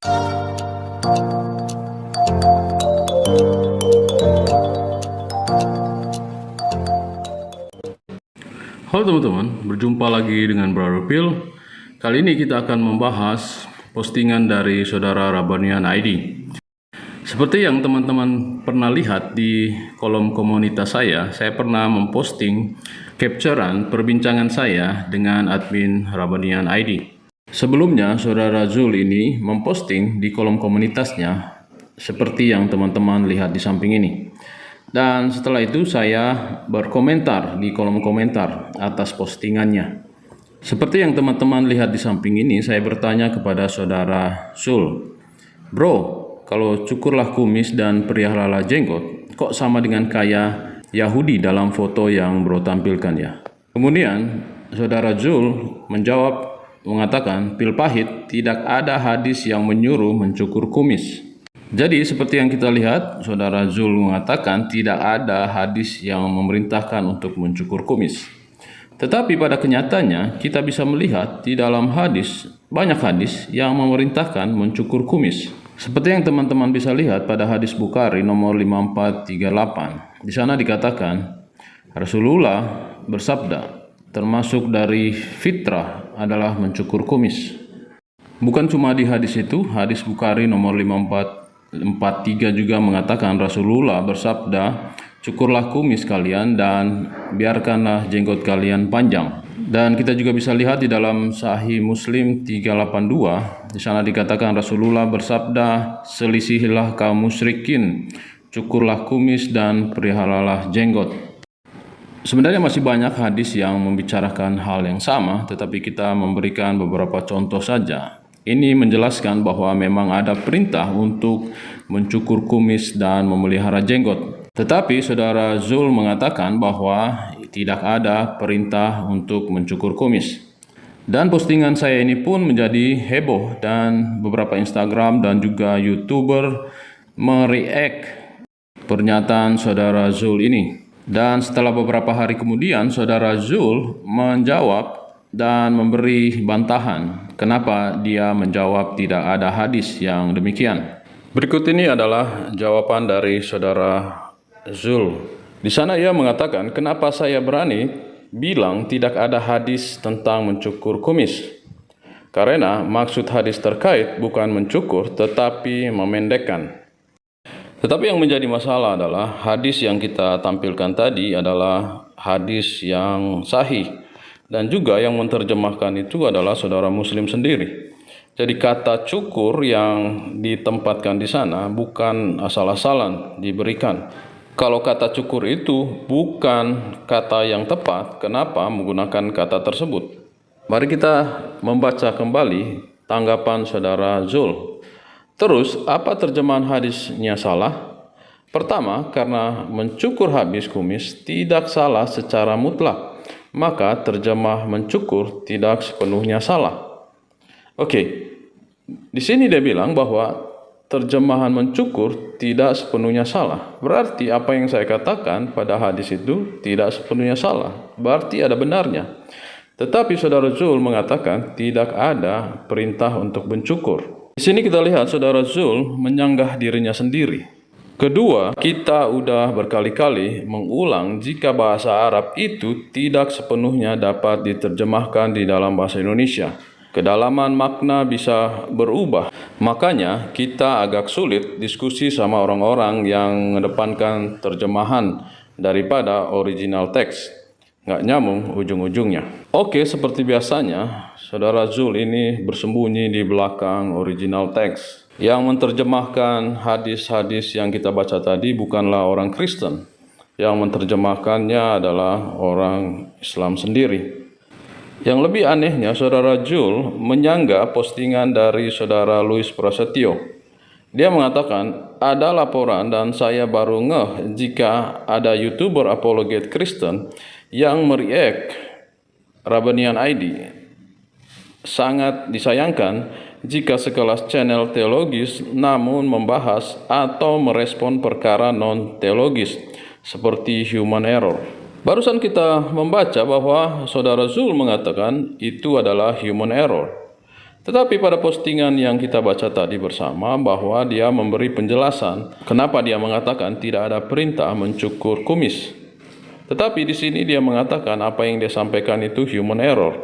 Halo teman-teman, berjumpa lagi dengan Brother Phil. Kali ini kita akan membahas postingan dari saudara Rabanian ID. Seperti yang teman-teman pernah lihat di kolom komunitas saya pernah memposting capturean perbincangan saya dengan admin Rabanian ID. Sebelumnya, saudara Zul ini memposting di kolom komunitasnya seperti yang teman-teman lihat di samping ini. Dan setelah itu saya berkomentar di kolom komentar atas postingannya. Seperti yang teman-teman lihat di samping ini, saya bertanya kepada saudara Zul, "Bro, kalau cukurlah kumis dan peliharalah jenggot, kok sama dengan kayak Yahudi dalam foto yang bro tampilkan ya?" Kemudian saudara Zul mengatakan, "Pil pahit, tidak ada hadis yang menyuruh mencukur kumis." Jadi seperti yang kita lihat, saudara Zul mengatakan tidak ada hadis yang memerintahkan untuk mencukur kumis. Tetapi pada kenyataannya kita bisa melihat di dalam hadis, banyak hadis yang memerintahkan mencukur kumis. Seperti yang teman-teman bisa lihat pada hadis Bukhari nomor 5438. Di sana dikatakan, Rasulullah bersabda, termasuk dari fitrah adalah mencukur kumis. Bukan cuma di hadis itu, hadis Bukhari nomor 5443 juga mengatakan Rasulullah bersabda, cukurlah kumis kalian dan biarkanlah jenggot kalian panjang. Dan kita juga bisa lihat di dalam Sahih Muslim 382, di sana dikatakan Rasulullah bersabda, selisihilah kaum musyrikin, cukurlah kumis dan peliharalah jenggot. Sebenarnya masih banyak hadis yang membicarakan hal yang sama, tetapi kita memberikan beberapa contoh saja. Ini menjelaskan bahwa memang ada perintah untuk mencukur kumis dan memelihara jenggot. Tetapi saudara Zul mengatakan bahwa tidak ada perintah untuk mencukur kumis. Dan postingan saya ini pun menjadi heboh dan beberapa Instagram dan juga YouTuber mereact pernyataan saudara Zul ini. Dan setelah beberapa hari kemudian, saudara Zul menjawab dan memberi bantahan kenapa dia menjawab tidak ada hadis yang demikian. Berikut ini adalah jawaban dari saudara Zul. Di sana ia mengatakan, kenapa saya berani bilang tidak ada hadis tentang mencukur kumis? Karena maksud hadis terkait bukan mencukur tetapi memendekkan. Tetapi yang menjadi masalah adalah hadis yang kita tampilkan tadi adalah hadis yang sahih. Dan juga yang menerjemahkan itu adalah saudara Muslim sendiri. Jadi kata cukur yang ditempatkan di sana bukan asal-asalan diberikan. Kalau kata cukur itu bukan kata yang tepat, kenapa menggunakan kata tersebut? Mari kita membaca kembali tanggapan saudara Zul. Terus, apa terjemahan hadisnya salah? Pertama, karena mencukur habis kumis tidak salah secara mutlak, maka terjemah mencukur tidak sepenuhnya salah. Oke, di sini dia bilang bahwa terjemahan mencukur tidak sepenuhnya salah. Berarti apa yang saya katakan pada hadis itu tidak sepenuhnya salah. Berarti ada benarnya. Tetapi saudara Zul mengatakan tidak ada perintah untuk mencukur. Di sini kita lihat saudara Zul menyanggah dirinya sendiri. Kedua, kita udah berkali-kali mengulang jika bahasa Arab itu tidak sepenuhnya dapat diterjemahkan di dalam bahasa Indonesia. Kedalaman makna bisa berubah. Makanya kita agak sulit diskusi sama orang-orang yang mengedepankan terjemahan daripada original teks. Nggak nyambung ujung-ujungnya. Oke, seperti biasanya, saudara Zul ini bersembunyi di belakang original teks. Yang menerjemahkan hadis-hadis yang kita baca tadi bukanlah orang Kristen. Yang menerjemahkannya adalah orang Islam sendiri. Yang lebih anehnya, saudara Zul menyanggah postingan dari saudara Louis Prasetyo. Dia mengatakan, ada laporan dan saya baru ngeh jika ada YouTuber apologet Kristen yang mereact Rabanian ID. Sangat disayangkan jika sekelas channel teologis namun membahas atau merespon perkara non-teologis seperti human error. Barusan kita membaca bahwa saudara Zul mengatakan itu adalah human error. Tetapi pada postingan yang kita baca tadi bersama bahwa dia memberi penjelasan kenapa dia mengatakan tidak ada perintah mencukur kumis. Tetapi di sini dia mengatakan apa yang dia sampaikan itu human error.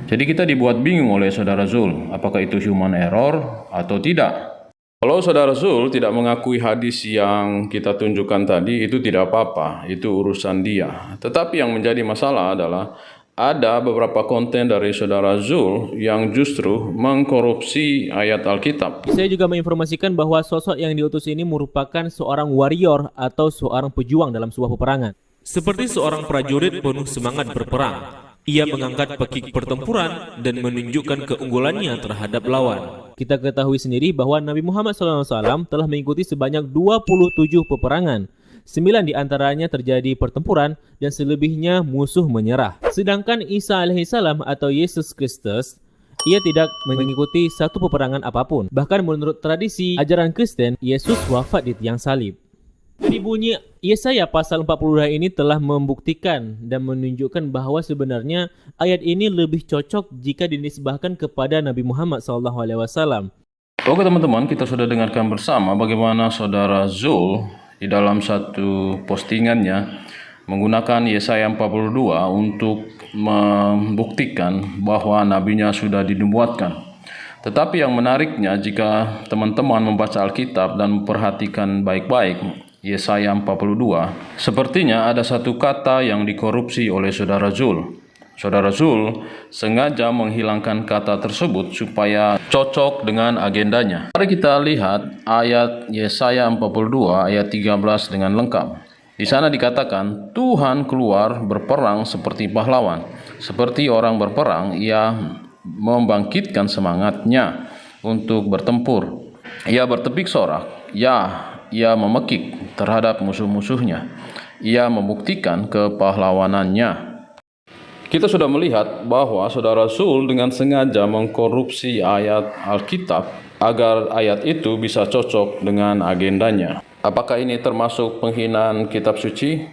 Jadi kita dibuat bingung oleh Saudara Zul, apakah itu human error atau tidak. Kalau Saudara Zul tidak mengakui hadis yang kita tunjukkan tadi, itu tidak apa-apa, itu urusan dia. Tetapi yang menjadi masalah adalah ada beberapa konten dari Saudara Zul yang justru mengkorupsi ayat Alkitab. Saya juga menginformasikan bahwa sosok yang diutus ini merupakan seorang warrior atau seorang pejuang dalam sebuah peperangan. Seperti seorang prajurit penuh semangat berperang, ia mengangkat pekik pertempuran dan menunjukkan keunggulannya terhadap lawan. Kita ketahui sendiri bahwa Nabi Muhammad SAW telah mengikuti sebanyak 27 peperangan. 9 diantaranya terjadi pertempuran dan selebihnya musuh menyerah. Sedangkan Isa alaihissalam atau Yesus Kristus, ia tidak mengikuti satu peperangan apapun. Bahkan menurut tradisi ajaran Kristen, Yesus wafat di tiang salib. Jadi bunyi Yesaya pasal 42 ini telah membuktikan dan menunjukkan bahwa sebenarnya ayat ini lebih cocok jika dinisbahkan kepada Nabi Muhammad SAW. Oke teman-teman, kita sudah dengarkan bersama bagaimana Saudara Zul di dalam satu postingannya menggunakan Yesaya 42 untuk membuktikan bahwa nabinya sudah dinubuatkan. Tetapi yang menariknya jika teman-teman membaca Alkitab dan memperhatikan baik-baik Yesaya 42, sepertinya ada satu kata yang dikorupsi oleh Saudara Zul. Saudara Zul sengaja menghilangkan kata tersebut supaya cocok dengan agendanya. Mari kita lihat ayat Yesaya 42 ayat 13 dengan lengkap. Di sana dikatakan, Tuhan keluar berperang seperti pahlawan. Seperti orang berperang, ia membangkitkan semangatnya untuk bertempur. Ia bertepik sorak, ia memekik terhadap musuh-musuhnya. Ia membuktikan kepahlawanannya. Kita sudah melihat bahwa Saudara Zul dengan sengaja mengkorupsi ayat Alkitab agar ayat itu bisa cocok dengan agendanya. Apakah ini termasuk penghinaan kitab suci?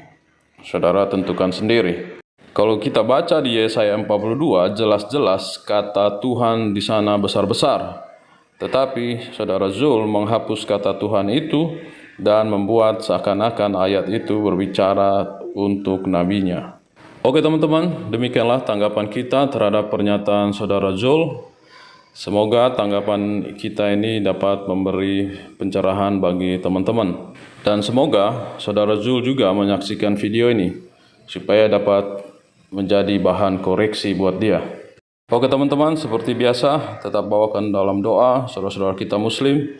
Saudara tentukan sendiri. Kalau kita baca di Yesaya 42, jelas-jelas kata Tuhan di sana besar-besar. Tetapi Saudara Zul menghapus kata Tuhan itu dan membuat seakan-akan ayat itu berbicara untuk nabinya. Oke teman-teman, demikianlah tanggapan kita terhadap pernyataan Saudara Zul. Semoga tanggapan kita ini dapat memberi pencerahan bagi teman-teman. Dan semoga Saudara Zul juga menyaksikan video ini supaya dapat menjadi bahan koreksi buat dia. Oke teman-teman, seperti biasa tetap bawakan dalam doa saudara-saudara kita Muslim,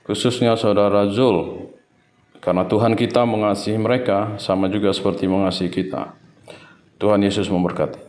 khususnya Saudara Zul, karena Tuhan kita mengasihi mereka sama juga seperti mengasihi kita. Tuhan Yesus memberkati.